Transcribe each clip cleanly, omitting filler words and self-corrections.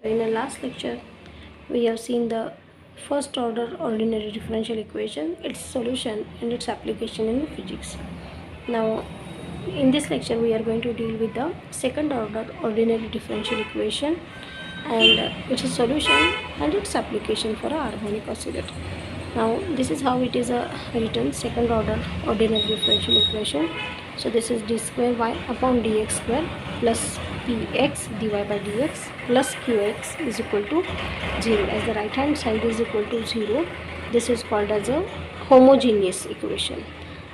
In the last lecture, we have seen the first order ordinary differential equation, its solution and its application in physics. Now, in this lecture, we are going to deal with the second order ordinary differential equation and its solution and its application for a harmonic oscillator. Now, this is how it is written: second order ordinary differential equation. So this is d square y upon dx square plus px dy by dx plus qx is equal to 0. As the right hand side is equal to 0, this is called as a homogeneous equation.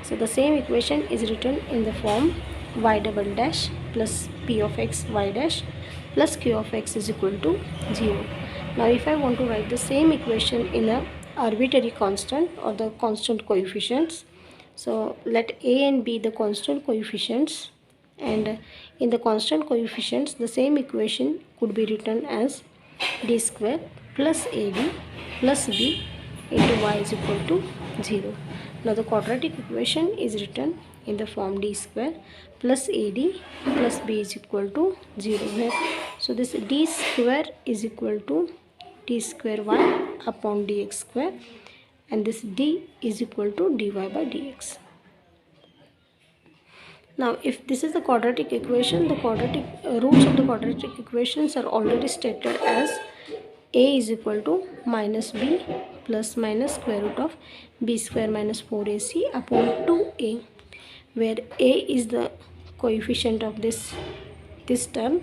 So the same equation is written in the form y double dash plus p of x y dash plus q of x is equal to 0. Now if I want to write the same equation in a arbitrary constant or the constant coefficients, so let a and b the constant coefficients, and in the constant coefficients the same equation could be written as d square plus ab plus b into y is equal to 0. Now the quadratic equation is written in the form d square plus ad plus b is equal to 0. So this d square is equal to d square y upon dx square, and this d is equal to dy by dx. Now if this is the quadratic equation, the quadratic roots of the quadratic equations are already stated as a is equal to minus b plus minus square root of b square minus 4ac upon 2a, where a is the coefficient of this term,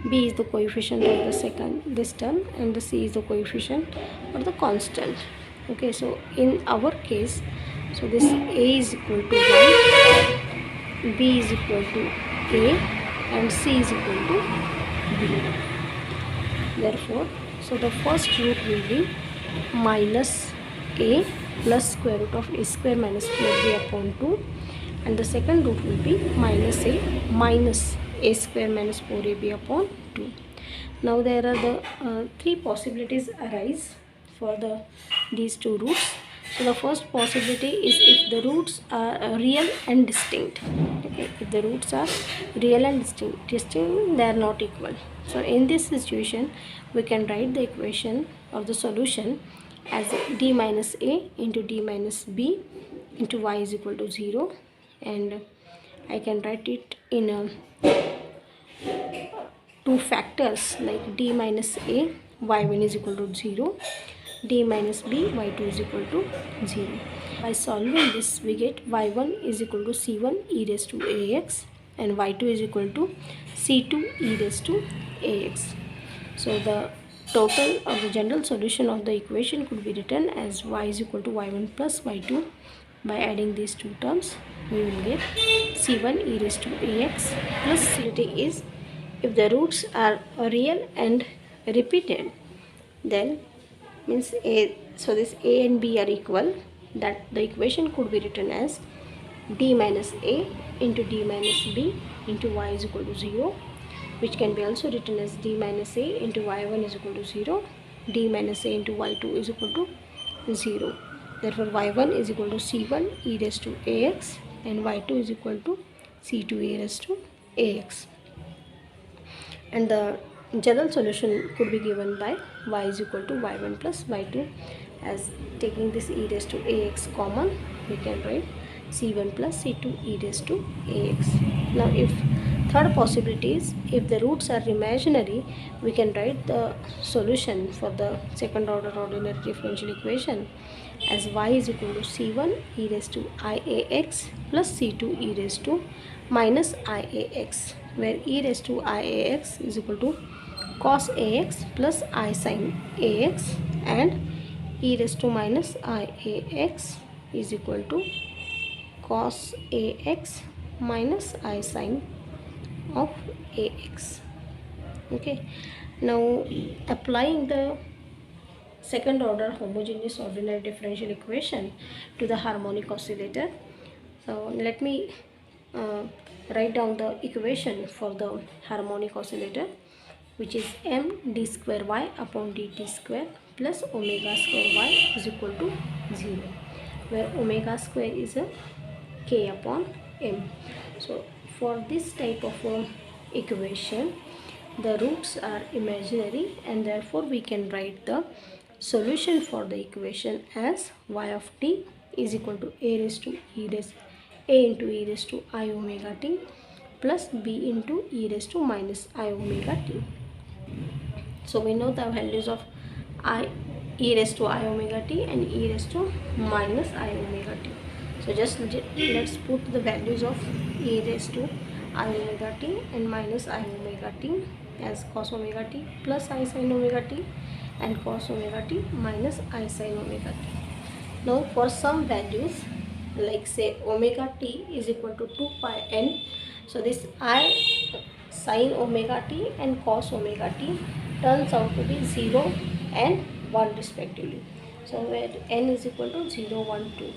b is the coefficient of this term, and the c is the coefficient or the constant. Okay, so in our case, so this a is equal to 1, b is equal to a, and c is equal to b. Therefore, so the first root will be minus a plus square root of a square minus 4b upon 2, and the second root will be minus a square minus 4ab upon 2. Now there are the three possibilities arise for these two roots. So the first possibility is if the roots are real and distinct. Okay, if the roots are real and distinct, they are not equal. So in this situation, we can write the equation of the solution as d minus a into d minus b into y is equal to 0, and I can write it in two factors like d minus a, y1 is equal to 0, d minus b, y2 is equal to 0. By solving this, we get y1 is equal to c1 e raised to ax and y2 is equal to c2 e raised to ax. So the total or the general solution of the equation could be written as y is equal to y1 plus y2. By adding these two terms, we will get c1 e raised to ax plus c2 is, if the roots are real and repeated, then means a, so this a and b are equal, that the equation could be written as d minus a into d minus b into y is equal to 0, which can be also written as d minus a into y1 is equal to 0, d minus a into y2 is equal to 0. Therefore y1 is equal to c1 e raised to ax and y2 is equal to c2 e raised to ax. And the general solution could be given by y is equal to y1 plus y2, as taking this e raised to ax common, we can write c1 plus c2 e raised to ax. Now if third possibility is if the roots are imaginary, we can write the solution for the second order ordinary differential equation as y is equal to c1 e raised to iax plus c2 e raised to minus iax, where e raised to iax is equal to cos ax plus I sin ax, and e raised to minus iax is equal to cos ax minus I sin of ax. Okay, now applying the second order homogeneous ordinary differential equation to the harmonic oscillator. So let me write down the equation for the harmonic oscillator, which is m d square y upon dt square plus omega square y is equal to 0, where omega square is a k upon m. So for this type of equation, the roots are imaginary, and therefore we can write the solution for the equation as y of t is equal to a raised to a into e raised to I omega t plus b into e raised to minus I omega t. So we know the values of I e raised to I omega t and e raised to minus I omega t. So just let's put the values of e raised to I omega t and minus I omega t as cos omega t plus I sin omega t and cos omega t minus I sin omega t. Now for some values, like say omega t is equal to 2 pi n, so this I sin omega t and cos omega t turns out to be 0 and 1 respectively. So where n is equal to 0, 1, 2.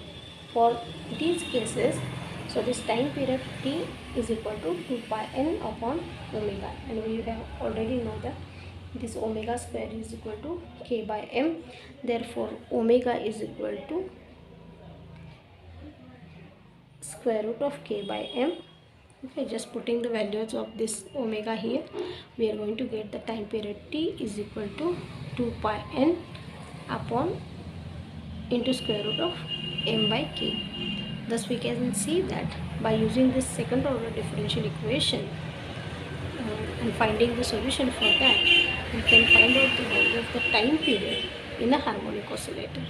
For these cases, so this time period t is equal to 2 pi n upon omega, and we have already know that this omega square is equal to k by m. Therefore omega is equal to square root of k by m. Okay, just putting the values of this omega here, we are going to get the time period t is equal to 2 pi n upon into square root of m by k. Thus we can see that by using this second order differential equation and finding the solution for that, we can find out the value of the time period in a harmonic oscillator.